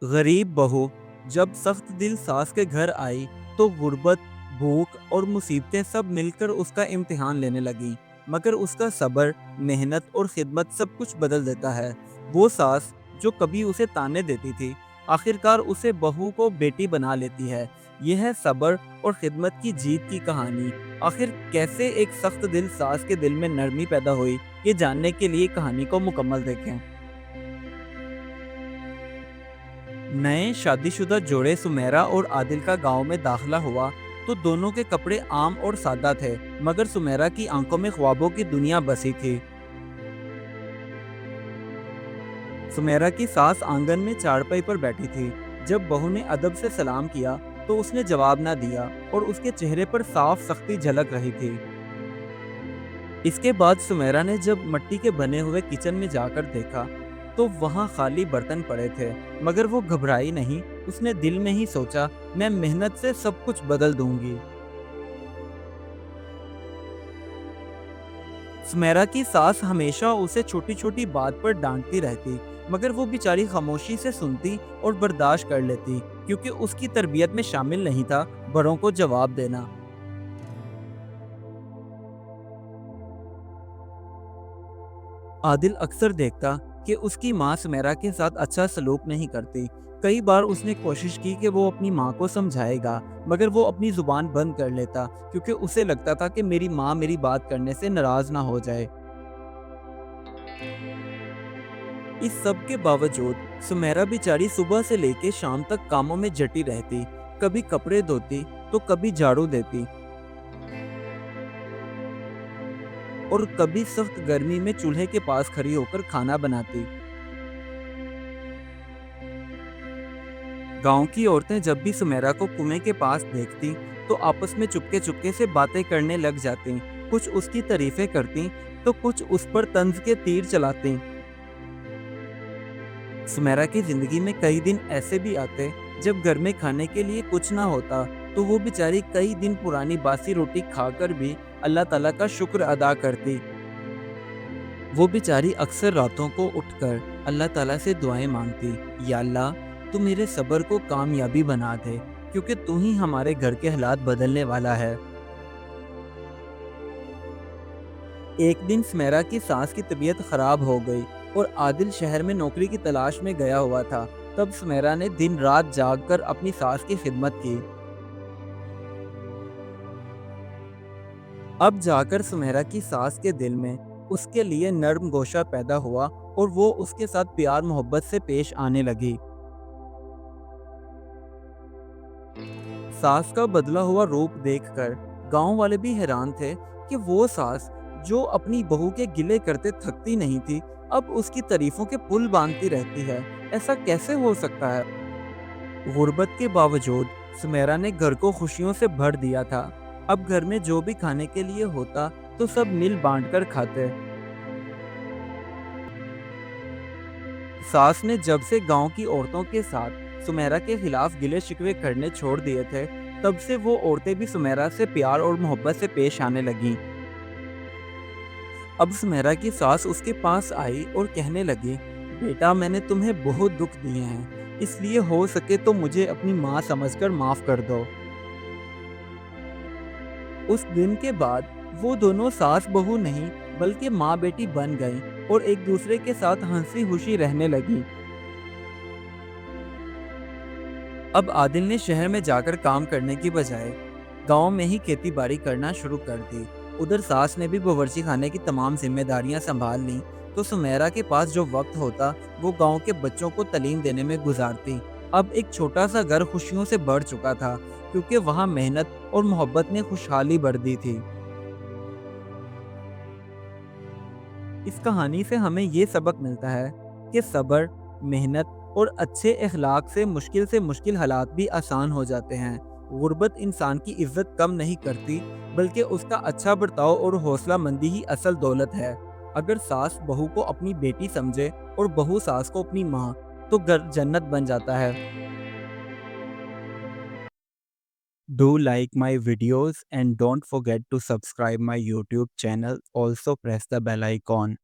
गरीब बहू जब सख्त दिल सास के घर आई तो गुर्बत, भूख और मुसीबतें सब मिलकर उसका इम्तिहान लेने लगी। मगर उसका सब्र, मेहनत और खिदमत सब कुछ बदल देता है। वो सास जो कभी उसे ताने देती थी, आखिरकार उसे बहू को बेटी बना लेती है। यह है सब्र और खिदमत की जीत की कहानी। आखिर कैसे एक सख्त दिल सास के दिल में नरमी पैदा हुई, ये जानने के लिए कहानी को मुकम्मल देखें। नए शादीशुदा जोड़े सुमेरा और आदिल का गांव में दाखिला हुआ तो दोनों के कपड़े आम और सादा थे, मगर सुमेरा की आंखों में ख्वाबों की दुनिया बसी थी। सुमेरा की सास आंगन में चारपाई पर बैठी थी। जब बहू ने अदब से सलाम किया तो उसने जवाब ना दिया और उसके चेहरे पर साफ सख्ती झलक रही थी। इसके बाद सुमेरा ने जब मिट्टी के बने हुए किचन में जाकर देखा तो वहां खाली बर्तन पड़े थे, मगर वो घबराई नहीं। उसने दिल में ही सोचा, मैं मेहनत से सब कुछ बदल दूंगी। सुमेरा की सास हमेशा उसे छोटी छोटी बात पर डांटती रहती, मगर वो बेचारी खामोशी से सुनती और बर्दाश्त कर लेती, क्योंकि उसकी तरबियत में शामिल नहीं था बड़ों को जवाब देना। आदिल अक्सर देखता कि उसकी माँ सुमेरा के साथ अच्छा सलूक नहीं करती। कई बार उसने कोशिश की कि वो अपनी माँ को समझाएगा, मगर वो अपनी जुबान बंद कर लेता, क्योंकि उसे लगता था कि मेरी माँ मेरी बात करने से नाराज ना हो जाए। इस सब के बावजूद सुमेरा बेचारी सुबह से लेकर शाम तक कामों में जटी रहती। कभी कपड़े धोती तो कभी झाड़ू देती और कभी सख्त गर्मी में चूल्हे के पास खड़ी होकर खाना बनाती। गांव की औरतें जब भी सुमेरा को कुएं के पास देखती तो आपस में चुपके चुपके से बातें करने लग जाती। कुछ उसकी तारीफें करती तो कुछ उस पर तंज के तीर चलाती। सुमेरा की जिंदगी में कई दिन ऐसे भी आते जब घर में खाने के लिए कुछ ना होता, तो वो बेचारी कई दिन पुरानी बासी रोटी खाकर भी अल्लाह ताला का शुक्र अदा करती। वो बेचारी अक्सर रातों को उठकर अल्लाह ताला से दुआएं मांगती, या अल्लाह, तू मेरे सब्र को कामयाबी बना दे, क्योंकि तू ही हमारे घर के हालात बदलने वाला है। एक दिन सुमेरा की सास की तबीयत खराब हो गई और आदिल शहर में नौकरी की तलाश में गया हुआ था। तब सुमेरा ने दिन रात जाग कर अपनी सास की खिदमत की। अब जाकर सुमेरा की सास के दिल में उसके लिए नर्म गोशा पैदा हुआ और वो उसके साथ प्यार मोहब्बत से पेश आने लगी। सास का बदला हुआ रूप देखकर गांव वाले भी हैरान थे कि वो सास जो अपनी बहू के गिले करते थकती नहीं थी, अब उसकी तारीफों के पुल बांधती रहती है। ऐसा कैसे हो सकता है? गुर्बत के बावजूद सुमेरा ने घर को खुशियों से भर दिया था। अब घर में जो भी खाने के लिए होता तो सब मिल बांट कर खाते। सास ने जब से गांव की औरतों के साथ सुमेरा के खिलाफ गिले शिकवे करने छोड़ दिए थे, तब से वो औरतें भी सुमेरा से प्यार और मोहब्बत से पेश आने लगीं। अब सुमेरा की सास उसके पास आई और कहने लगी, बेटा, मैंने तुम्हें बहुत दुख दिए हैं, इसलिए हो सके तो मुझे अपनी माँ समझकर माफ कर दो। उस दिन के बाद वो दोनों सास बहू नहीं बल्कि माँ बेटी बन गईं और एक दूसरे के साथ हंसी खुशी रहने लगी। अब आदिल ने शहर में जाकर काम करने की बजाय गांव में ही खेती बाड़ी करना शुरू कर दी। उधर सास ने भी बावर्ची खाने की तमाम जिम्मेदारियां संभाल ली, तो सुमेरा के पास जो वक्त होता वो गांव के बच्चों को तालीम देने में गुजारती। अब एक छोटा सा घर खुशियों से भर चुका था, क्योंकि वहां मेहनत और मोहब्बत ने खुशहाली भर दी थी। इस कहानी से हमें ये सबक मिलता है कि सब्र, मेहनत और अच्छे अखलाक से मुश्किल हालात भी आसान हो जाते हैं। गुर्बत इंसान की इज्जत कम नहीं करती, बल्कि उसका अच्छा बर्ताव और हौसला मंदी ही असल दौलत है। अगर सास बहू को अपनी बेटी समझे और बहू सास को अपनी माँ, तो घर जन्नत बन जाता है। Do like my videos and don't forget to subscribe my YouTube channel. Also press the bell icon.